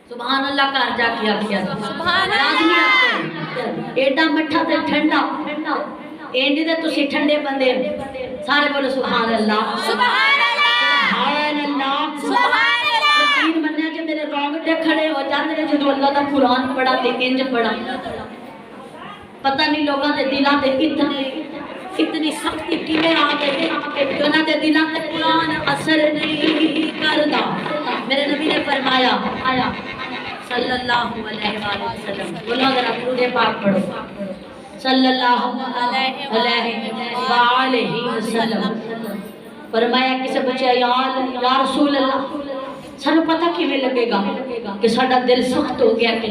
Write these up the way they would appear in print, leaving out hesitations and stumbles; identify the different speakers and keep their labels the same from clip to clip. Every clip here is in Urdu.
Speaker 1: سبحان اللہ کر جا کیا سبحان اللہ ایڈا مٹھا تے ٹھنڈا اینڈ دے تسی ٹھنڈے بندے سارے بولو سبحان اللہ سبحان اللہ سبحان اللہ یقین منیا کہ میرے رونگٹے کھڑے ہو جاندے نے جدوں اللہ دا قرآن پڑھا تے انج پڑھا پتہ نہیں لوگاں دے دلاں تے اتنی سختی کیویں آ گئی کہ انہاں دے دلاں تے قرآن اثر نہیں کردا میرے نبی نے فرمایا آیا صلی اللہ علیہ وآلہ وسلم بولو ذرا درود پاک پڑھو صلی اللہ علیہ وآلہ وسلم فرمایا کسے بچے یا رسول اللہ سانو پتہ کیویں لگے گا کہ ساڈا دل سخت ہو گیا کہ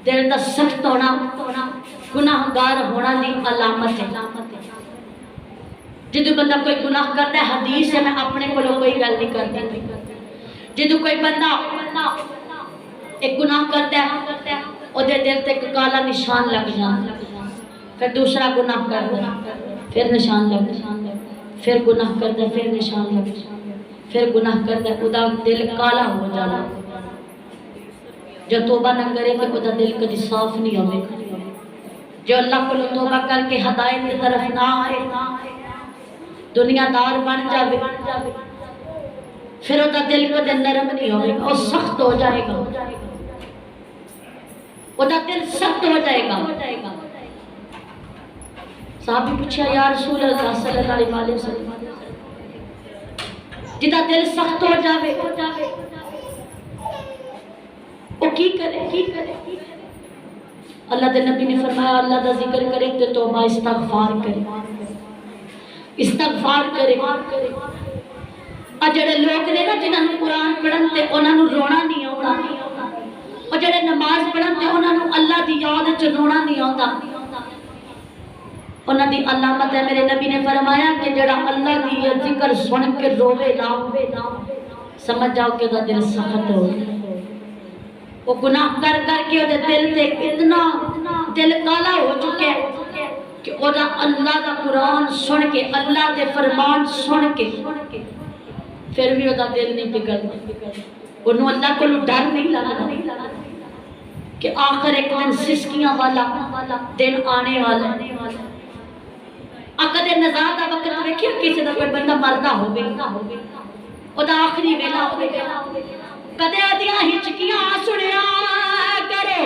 Speaker 1: دل دا سخت ہونا گناہگار ہونا دی علامت ہے جدو بندہ کوئی گناہ کرتا ہے حدیث ہے میں اپنے کو کوئی گل نہیں کرتی جدو کوئی بندہ ایک گناہ کرتا ہے او دے دل تے ایک کالا نشان لگ جاتا پھر دوسرا گناہ کرتا ہے پھر نشان لگ پھر گناہ کرتا ہے پھر نشان لگ پھر گناہ کرتا ہے خدا دل کالا ہو جانا جو توبہ نہ کرے کہ خدا دل کدی صاف نہیں ہوئے جو اللہ کو توبہ کر کے ہدایت کی طرف نہ آئے دنیا دار بن جاوے پھر وہ دل کو نرم نہیں ہوئے گا وہ سخت ہو جائے گا وہ دل سخت ہو جائے گا صحابی پوچھا یا رسول اللہ صلی اللہ علیہ وسلم جدا دل سخت ہو جاوے وہ کی کرے اللہ دے نبی نے فرمایا اللہ دا ذکر کرے تو توبہ استغفار کرے جڑے لوگ نے نا جنہاں نوں قرآن پڑھن تے انہاں نوں رونا نہیں آوندا اور جڑے نماز پڑھن تے انہاں نوں اللہ دی یاد وچ رونا نہیں آوندا انہاں دی علامت ہے میرے نبی نے فرمایا کہ جڑا اللہ دی ذکر سن کے روے نا سمجھ جاؤ کہ دا دل سخت ہو وہ گناہ کر کے وہ دل تے اتنا دل کالا ہو چکے کہ وہ اللہ دا قرآن سن کے اللہ دے فرمان سن کے پھر بھی وہ دل نہیں پگھلتا انہوں اللہ کو ڈر نہیں لگا کہ آخر ایک دن سسکیاں والا دن آنے والا کدے نزاع دا وقت ویکھیا کسی دا کوئی بندہ مردا ہوے او دا آخری ویلا ہوے کدے ادیاں ہچکیاں سنیا کرو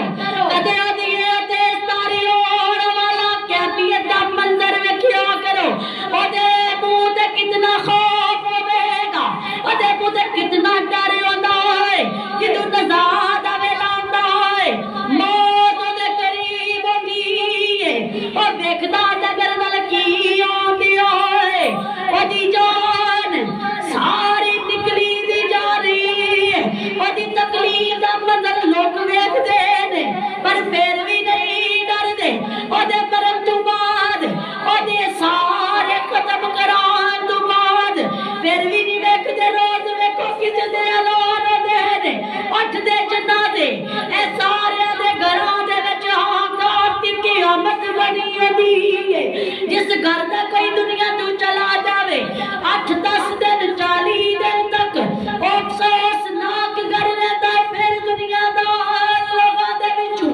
Speaker 1: کدے ادیے تیز تاری اور والا کیفیت دا منظر ویکھیا کرو او دے منہ تے کتنا خوف ہوے گا او دے منہ تے کتنا ڈر ہوندا ہے جدوں نزاع دا ویلا ہوندا ہے موت دے قریب ہوندی ہے او دیکھدا تے میرے نال کی ہوندی ہے او دی جان ساری نکلی دی جا رہی ہے او دی تکلیف دا منظر لوگ ویکھدے نے پر پھر بھی نہیں ڈردے او دے مرن تو بعد او دے سارے ختم کران تو بعد پھر بھی نہیں ویکھدے روز ویکھو کس دے اعلان دے نے اٹھ دے جنازے اے سارے دے گھراں دے وچ ہاں دی قیامت بنی ہوندی ہے جس گھر دا کوئی دنیا تو چلا جاوے 8-10 دن 40 دن تک افسوس ناک گھر رہتا ہے پھر دنیا دا لوگاں دے وچوں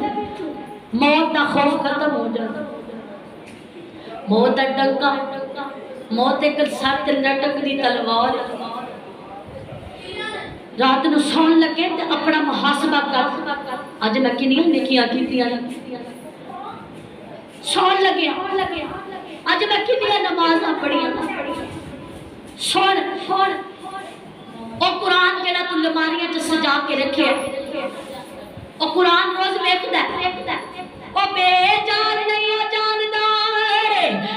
Speaker 1: موت دا خوف ختم ہو جاتا موت دا ڈنکا موت ایک سخت لٹک دی تلوار رات نو سون لگے تے اپنا محاسبہ کر اج میں کنیاں نیکیاں کیتیاں سون لگے اج میں کنیاں نمازاں پڑھیاں سون او قرآن جڑا تو لماریاں چ سجا کے رکھے او قرآن روز ویکھدا ہے او بے جان نہیں جاندا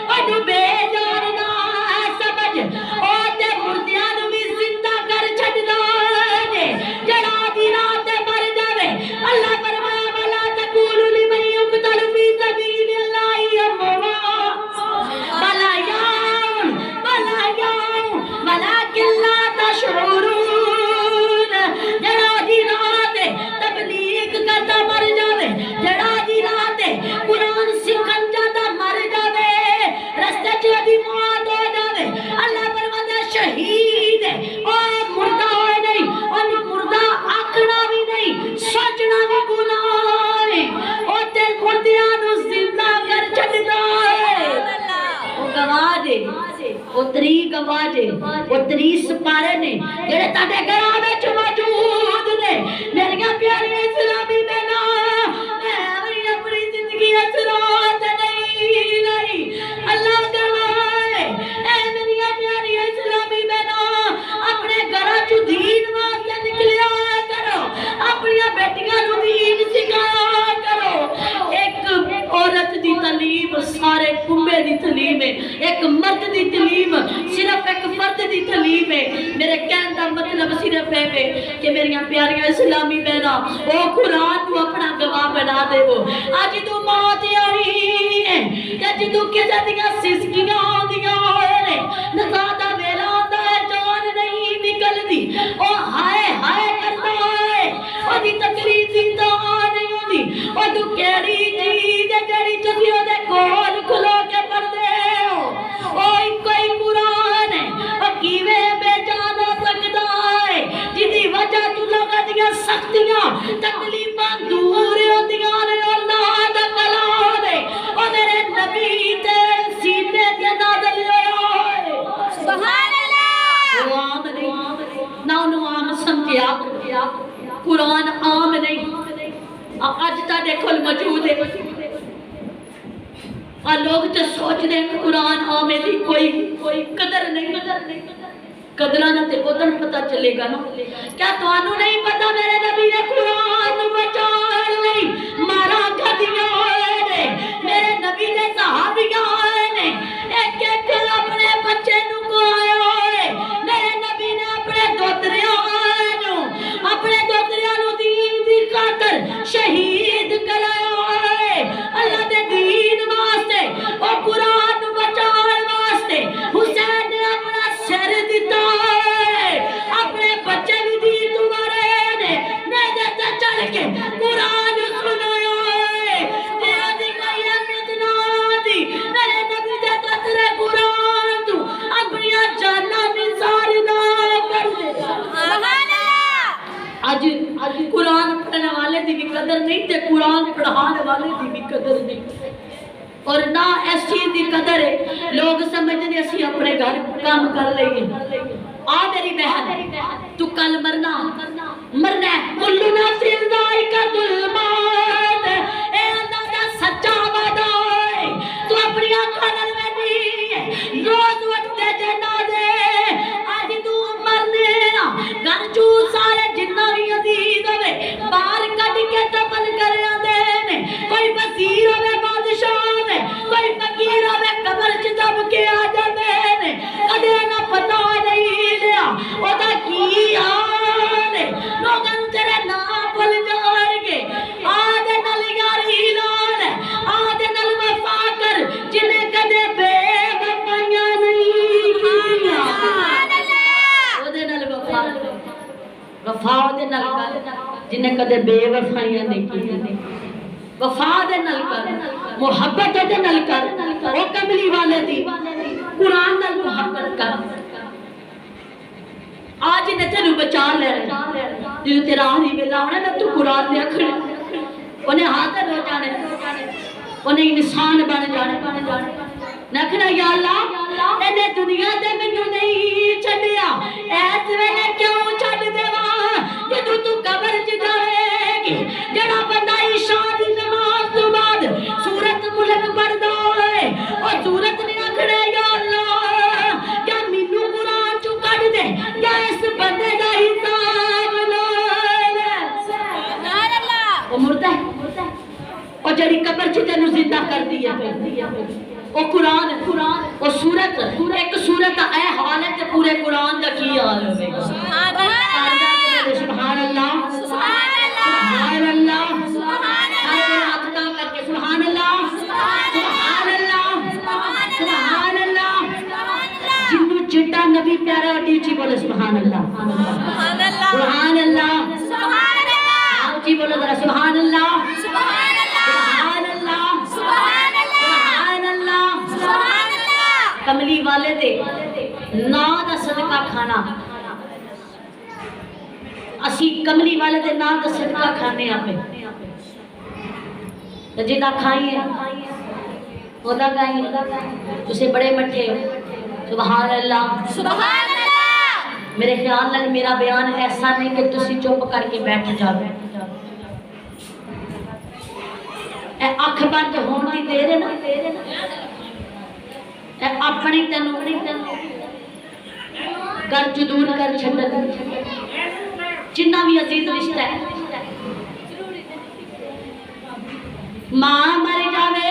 Speaker 1: او بے جان نہ سمجھ او تے مردیاں نوں بھی زندہ کر چھڈدا ہے جڑا دی رات مر جاوے اللہ فرمایا ولا تقولوا لمن يقتل في سبيل الله اموات بل احياء ولكن لا تشعرون جڑا دی رات تبلیغ کرتا مر جاوے جڑا دی رات قرآن سکھا اتری گواجے اتری سپارے نے جڑے تاڑے گھراں وچ موجود نے میری پیاری اسلامی بہنا میں اپنی زندگی اثرات نہیں اللہ کرے اے میری پیاری اسلامی بہنا اپنے گھراں چ دین واسطے نکلیا کرو اپنی بیٹیاں نوں دین سکھایا کرو ایک عورت دی تعلیم سارے کنبے دی تعلیم ہے ایک مرد دی تعلیم صرف ایک فرد دی تعلیم ہے میرے کہن دا مطلب صرف ہے کہ میری پیاریاں اسلامی بہنا او قرآن تو اپنا گواہ بنا دے وہ آج تو موت آئی ہے کہ جدو کسے دیاں سسکیاں آدیاں ہوئے نے نزادہ ویلا آتا ہے جان نہیں نکل دی او ہائے ہائے کرتا ہے او دی تکلیف دی تو نہیں ہوتی او تو کیڑی چیز جڑی تسی او دے کول کھلو کے پڑھ دے ہو او کوئی قرآن ہے او کیویں بے جان ہو سکتا ہے جدی وجہ تو لوگاں دیاں سختیاں تکلیفاں دور ہوندیاں نے اللہ دا کلام ہے او میرے نبی تے سینے تے نازل ہوئے سبحان اللہ وہ عام نہیں نہ انہوں عام سمجھیا قرآن عام نہیں آج تا دیکھو موجود ہے اور لوگ تو سوچ دیں کہ قرآن عامے دی کوئی قدر نہیں قدرہ نہ تے قدر پتہ چلے گا نا کیا تو آنو نہیں پتا میرے نبی نے قرآن بچان نہیں مارا گھدیاں ہوئے نے میرے نبی نے صحابیاں ہوئے نے ایک ایک اپنے بچے نو کو آیا ہوئے میرے نبی نے اپنے دوتریاں نو دین دی خاطر شہید کرایا ہوئے اللہ دے دین واسطے اور قرآن بچان واسطے حسین نے اپنا سر دیتا ہے اپنے بچے بھی دی تمہارے نے نیدے تے چل کے قرآن سنایا ہے تیرا دی کوئی اہمیت نہ دی میرے نبی دے تطرے قرآن تو اپنی جانا نثار نہ کر دے سبحان آج قرآن پڑھنے والے دی بھی قدر نہیں تے قرآن پڑھانے والے دی بھی قدر نہیں اور نہ اس چیز دی قدر ہے لوگ سمجھنے اسی اپنے گھر کام کر لیں آ میری بہن تو کل مرنا ہے کلو نفس ذائقۃ الموت اے اللہ دا سچا وعدہ ہے تو اپنی آنکھاں نال ویکھی روز اٹھتے جنازے اج تو مرنے گھر چوں سارے جنہ بھی عزیز ہوئے باہر کڈ کے دفن کر آندے نے کوئی وزیر ہوئے بادشاہ ہوئے کوئی فقیر ہوئے قبر چ دب کے آ جاندے نے کدے نہ پتہ نہیں لیا او دا کی حال ہے لوگاں نوں تیرے نام بھول جان گے آدے نال یاری لال آدے نال وفا کر جنہیں کدے بے وفائیاں نہیں کیتیاں سبحان اللہ او دے نال وفا دے نال کر جنہیں کدے بے وفائیاں نہیں کیتیاں وفا دے نال کر محبت دے نال کر او کملی والے دی قرآن نال محبت کر آج نے تینوں بچا لے جدو تیرا آخری ویلا ہونا نا تو قرآن دے اکھڑے انہیں حاضر ہو جانے انہیں انسان بن جانے نکھنا یا اللہ انہیں دنیا دے مینوں نہیں چھڈیا ایس ویلے کیوں چھڈ دیواں جدو تو قبر چ جاوے گی جڑا بندہ عشاء دی نماز تو بعد سورت ملک پڑھدا ہوئے او سورت نے آکھنا یا اللہ یا مینوں قرآن چوں کڈ دے یا اس بندے دا حساب لے لے سبحان اللہ او مردہ ہے او جڑی قبر چ تینوں زندہ کر دی ہے او قرآن او سورت ایک سورت اے حال ہے تے پورے قرآن دا کی حال ہوے گا سبحان اللہ سبحان اللہ سبحان اللہ سبحان اللہ ہاتھ اٹھا کر کے سبحان اللہ سبحان اللہ سبحان اللہ جنوں چٹا نبی پیارا اٹھی بولے سبحان اللہ سبحان اللہ سبحان اللہ سبحان اللہ اونچی بولو ذرا سبحان اللہ سبحان اللہ سبحان اللہ سبحان اللہ کملی والے دے نا دا صدقہ کھانا اسی کملی والے دے نا دا صدقہ کھانے آپے جنہ کھائیے خدا گائیں تسے بڑے مٹھے سبحان اللہ
Speaker 2: سبحان اللہ.
Speaker 1: میرے خیال نال میرا بیان ایسا نہیں کہ تسی چپ کر کے بیٹھ جاؤ. اے اکھ بند ہون دی دیر ہے نا، اے اپنی تینوں کر جدور کر چھڈن جنہ بھی عزیز رشتہ ہے. ماں مر جاوے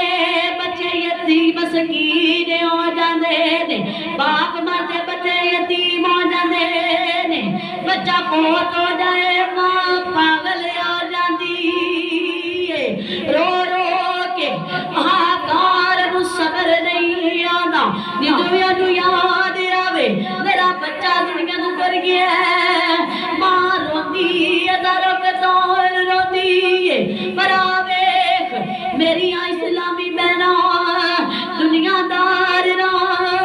Speaker 1: بچے یتیم مسکین ہو جاندے نے، باپ مر جائے بچے یتیم ہو جاندے نے، بچہ فوت ہو جائے ماں پاگل ہو جاندی ہے. رو رو کے ہاکار نو صبر نہیں آندا، دنیا نو یاد آوے میرا بچہ دنیا نو کر گیا ہے. ماں روندی ہے دارو کے دور روندی ہے. پر آویکھ میری اسلامی بہنا دنیا دار نہ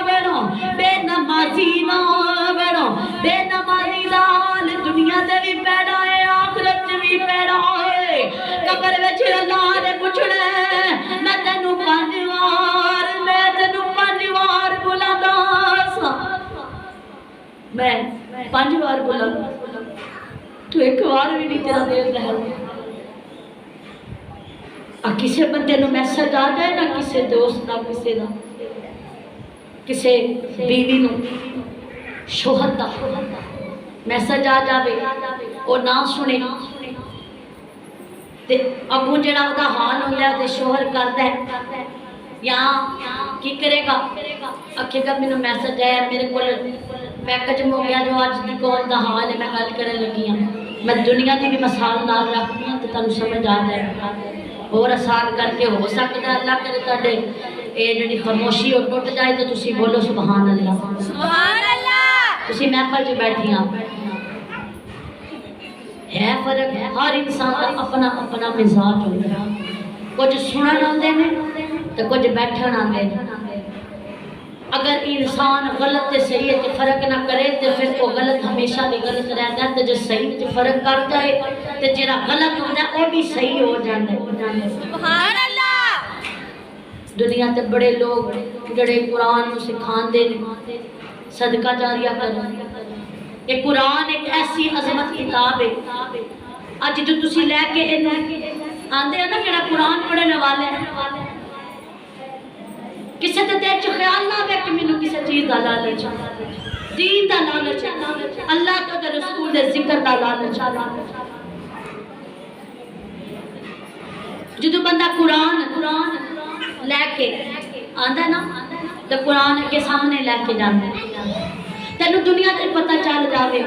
Speaker 1: بنو، بے نمازی نہ بنو. بے نمازی لال دنیا دے بھی پیڑا ہے آخرت بھی پیڑا ہے. قبر وچ اللہ نے پوچھنا ہے میں تینوں 5 وار بلانا سا، میں 5 وار بلانا تو 1 وار بھی نہیں تیرا دل رہا. کسی بندے نو میسج آ جائے نا، کسی دوست دا، کسی بیوی نو شوہر دا میسج آ جاوے او نہ سنے تے اگوں جڑا او دا حال ہوندا ہے تے شوہر کردا ہے یا کی کرے گا؟ آکھے گا مینوں میسج آیا میرے کول پیکج ہو گیا جو اج دی کال دا حال ہے میں گل کرن لگی ہاں. میں دنیا دی بھی مثال نال رکھنی ہاں تے تانوں سمجھ آ جائے گا. اور آسان کر کے ہو سکتا ہے اللہ کرے تاڈے اے جڑی خاموشی او ٹوٹ جائے تو تسی بولو سبحان اللہ.
Speaker 2: سبحان اللہ.
Speaker 1: تسی محفل وچ بیٹھی ہاں ہے فرق، ہر انسان کا اپنا اپنا مزاج ہوتا ہے. کچھ سنن آندے نے تے کچھ بیٹھن آندے نے. اگر انسان غلط تے صحیح تے فرق نہ کرے تے پھر وہ غلط ہمیشہ بھی غلط رہتا ہے. تے جو صحیح تے فرق کر جائے تے جڑا غلط ہوتا ہے وہ بھی صحیح ہو جاتا ہے.
Speaker 2: سبحان اللہ.
Speaker 1: دنیا تے بڑے لوگ جڑے قرآن کو سکھاندے نے صدقہ جاریہ کرن. یہ قرآن ایک ایسی عظمت کتاب ہے. اج جو تسی لے کے آندے ہو نا جڑا قرآن پڑھنے والے ہیں کسی تے دل چ خیال نہ آوے کہ مینوں کسی چیز دا لالچ، دین دا لالچ، اللہ تے رسول دے ذکر دا لالچ. جدوں بندہ قرآن لے کے آندا نا تے قرآن کے سامنے لے کے جاندا تینوں دنیا تے پتہ چل جاوے.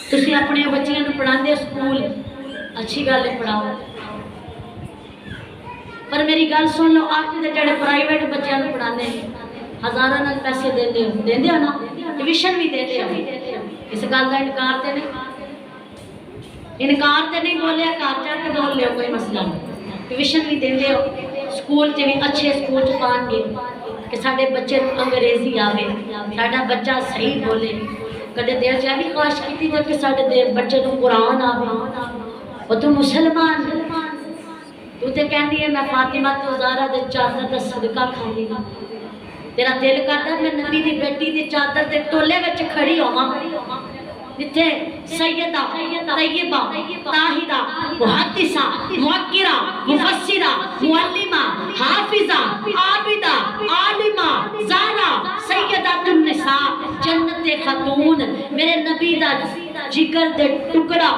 Speaker 1: تسی اپنے بچیاں نوں پڑھاندے سکول اچھی گل ہے پڑھاؤ، پر میری گل سن لو آپ دے جڑے پرائیویٹ بچیاں نوں پڑھاندے ہزاراں نال پیسے دیندے ہو نا، ٹیوشن بھی دیندے ہو. اس گل دا انکار تے نہیں بولیا گھر جا کے بول لیو کوئی مسئلہ نہیں. ٹیوشن بھی دیندے ہو، سکول چ بھی اچھے سکول چ پان گے کہ ساڈے بچے انگریزی آوے، ساڈا بچہ صحیح بولے. کدے دل چ بھی خواہش کیتی کہ ساڈے بچے نوں قرآن آوے. وہ تو مسلمان تو تے کہندی ہے میں فاطمہ تو زہرا دے چادر دا صدقہ کھاندی ہاں. تیرا دل کردا میں نبی دی بیٹی دی چادر دے ٹولے وچ کھڑی ہوواں جتھے سیدہ طیبہ طاہرہ محدثہ موقرہ مفسرہ معلمہ حافظہ عابدہ عالمہ زہرا سیدۃ النساء جنت خاتون میرے نبی دا جگر دے ٹکڑا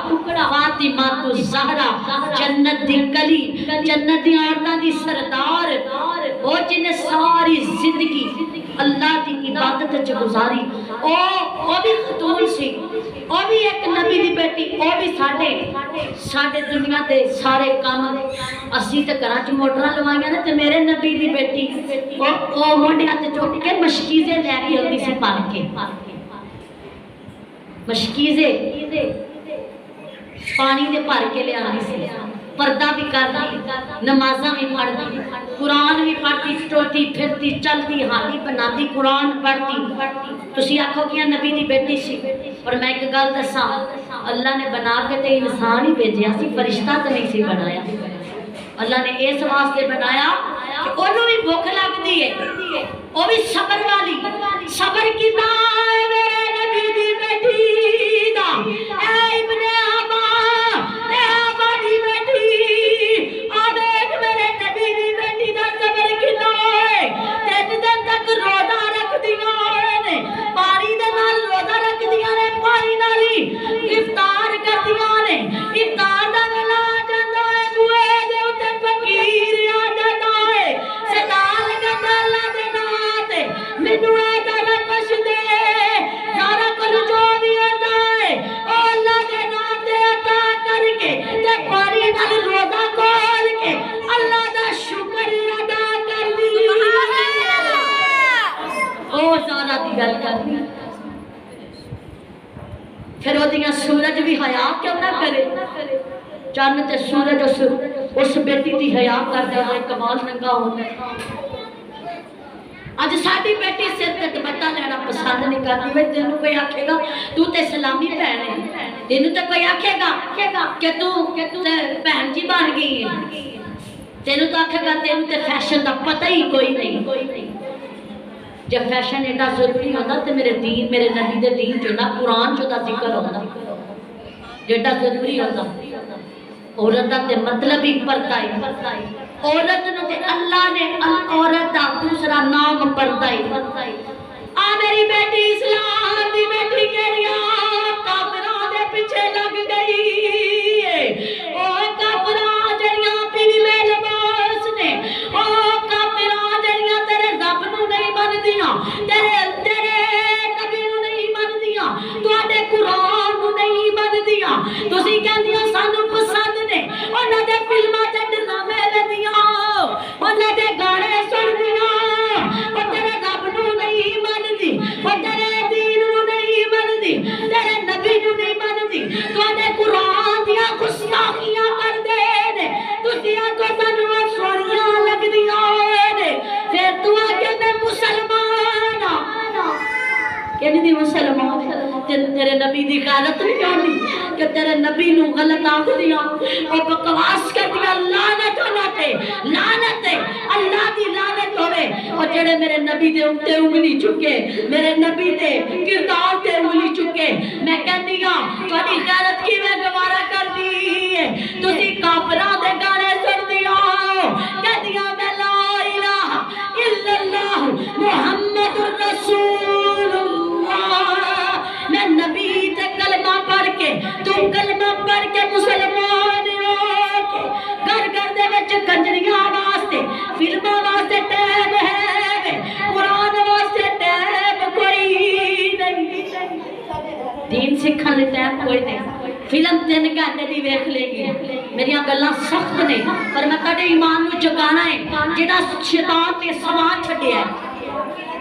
Speaker 1: فاطمہ تو زہرا جنت دی کلی جنت دی عورتاں دی سردار او جن ساری زندگی اللہ دی عبادت وچ گزاری. او بھی خاتون سی، او بھی ایک نبی دی بیٹی. او بھی ساڈے دنیا دے سارے کام اسی تے گھراں چ موٹراں لوائیاں نے تے میرے نبی دی بیٹی او مونڈیاں تے چوک کے مشکیزے لے کے آندی سی پڑھ کے. مشکیزے پانی دے بھر کے لے آندی سی، پردہ بھی کرتی، نمازاں بھی پڑھتی، قرآن بھی پڑھتی، ٹرتی پھرتی چلتی ہاتھی بناتی قرآن پڑھتی. تسی آکھو کہ نبی دی بیٹی سی. اور میں ایک گل دساں اللہ نے بنا کے تے انسان ہی بھیجیا سی، فرشتہ تے نہیں سی بنایا. اللہ نے اس واسطے بنایا کہ انہوں بھی بھوک لگتی ہے وہ بھی صبر والی صبر کیتا ہے میرے نبی دی بیٹی دا اے ابن آبا دی بیٹی آ دیکھ میرے نبی دی بیٹی دا صبر کیتا ہے 3 دن تک روزہ رکھ دیا نے پانی دے نال روزہ رکھ دیا نے پانی نالی افطار کر دیا نے افطار دا ویلا جاندا ہے بوئے دے اوتے فقیر آ جاندا ہے سلام لگا اللہ دے نام تے مینوں اے سارا کچھ دے سارا کچھ جو بھی ہوندا ہے او اللہ دے نام تے عطا کر کے تے پانی نال روزہ کھول کے اللہ دا شکر ادا کر دی او سارا دی گل کر پھر وہ دیاں سورج بھی حیا کیوں نہ کرے چند تے سورج اس بیٹی دی حیا کر دے کمال ننگا ہوتا ہے اج ساڈی بیٹی سر تے دوپٹہ لینا پسند نہیں کرتی وے تینوں کوئی آکھے گا تو تے سلامی بہن ہے تینوں تے کوئی آکھے گا کہ تو بہن جی بن گئی ہے تینوں تو آکھے گا تینوں تے فیشن دا پتہ ہی کوئی نہیں جب فیشن ایڈا ضروری ہوتا تو میرے دین میرے نبی دے دین جو نا قرآن جو دا ذکر ہوتا جیڈا ضروری ہوتا عورت دا تے مطلب ہی پردہ ہے عورت نو تے اللہ نے عورت دا دوسرا نام پردہ ہے آ میری بیٹی اسلام دی بیٹی کے لیا کافران دے پیچھے لگ گئی او کافران جڑیاں پیوی میں لباس نے او کافران جڑیاں تیرے رب نو نہیں بن دیاں تیرے نبی نو نہیں بن دیاں تواڈے قرآن نو نہیں بن دیاں تسی کہندیاں سانو پسند نے انہاں دے فلماں تے ڈرامے ویندیاں انہاں دے گانے سن دیاں او تیرے رب نو نہیں بن دی او تیرے دین نو نہیں بن دی تیرے نبی نو نہیں بن دی تواڈے قرآن دیاں گستاخیاں کر دے نے تسی آکھو سانو سونیاں لگدیاں نے پھر تو آکھے میں مسلمان ہاں کہ نہیں مسلمان تیرے نبی دی غیرت نہیں آتی کہ تیرے نبی نو غلط آکھ دیا اور بکواس کر دیا لعنت ہونا تے لعنت ہے اللہ دی لعنت ہوئے اور جڑے میرے نبی دے اُتے انگلی چکے میرے نبی دے کردار تے انگلی چکے میں کہہ دیا تھوڑی غیرت کی میں گوارا کر دی ہے تسی کافران دے گانے سن دیا کہہ دیا میں لا الہ الا اللہ محمد الرسول میں نبی تے کلمہ پڑھ کے تم کلمہ پڑھ کے مسلمان ہو کے گھر گھر دے وچ کنجریاں واسطے فلماں واسطے ٹائم ہے قرآن واسطے ٹائم کوئی نہیں دین سکھن لے ٹائم کوئی نہیں فلم 3 گھنٹے دی ویکھ لے گی میری گلاں سخت نے پر میں تہاڈے ایمان نو جگانا ہے جڑا شیطان نے سوار چھڈیا ہے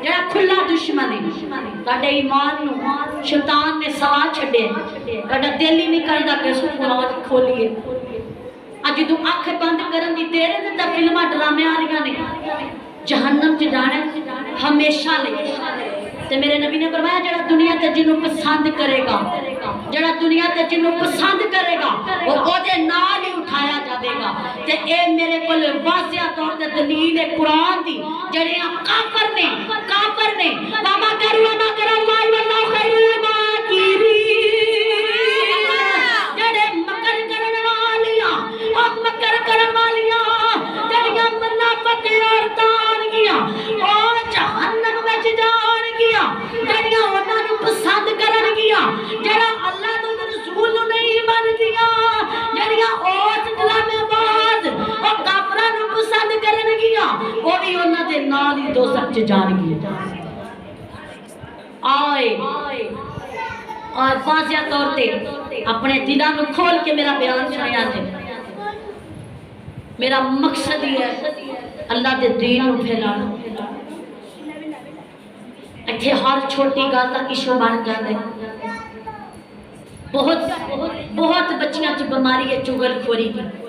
Speaker 1: جڑا کھلا دشمن ہے تہاڈے ایمان نو شیطان نے سوا چھڈے تہاڈا دل ہی نہیں کردا کہ اس قرآن کھولیے اج تو اکھ بند کرن دی دیر تے تے فلماں ڈرامے آ رہیاں نے جہنم چ جانا ہمیشہ لئی تے میرے نبی نے فرمایا جڑا دنیا تے جنوں پسند کرے گا جڑا دنیا تے جنوں پسند کرے گا وہ اودے نال ہی اٹھایا جاوے گا تے اے میرے کول واضح طور تے دلیل ہے قرآن دی جڑے کافر نے بابا کرو اللہ واللہ خیر الماکرین جڑے مکر کرن والیاں اور مکر کرن والیاں جڑیاں منافق عورتاں آن گیاں او جہنم وچ جان گیاں جڑیاں انہاں نوں پسند کرن گیاں جڑا اللہ تو رسول نوں نہیں مندیاں جڑیاں اوس ڈرامے باز او کافراں نوں پسند کرن گیاں او وی انہاں دے نال ہی دوزخ چ جان گیاں آئے اور واضح طور تے اپنے دلاں نوں کھول کے میرا بیان سنیا جے میرا مقصد یہ ہے اللہ دے دین نوں پھیلانا ایتھے ہر چھوٹی گل دا ایشو بن جاندے بہت بچیاں چ بیماری ہے چغل خوری کی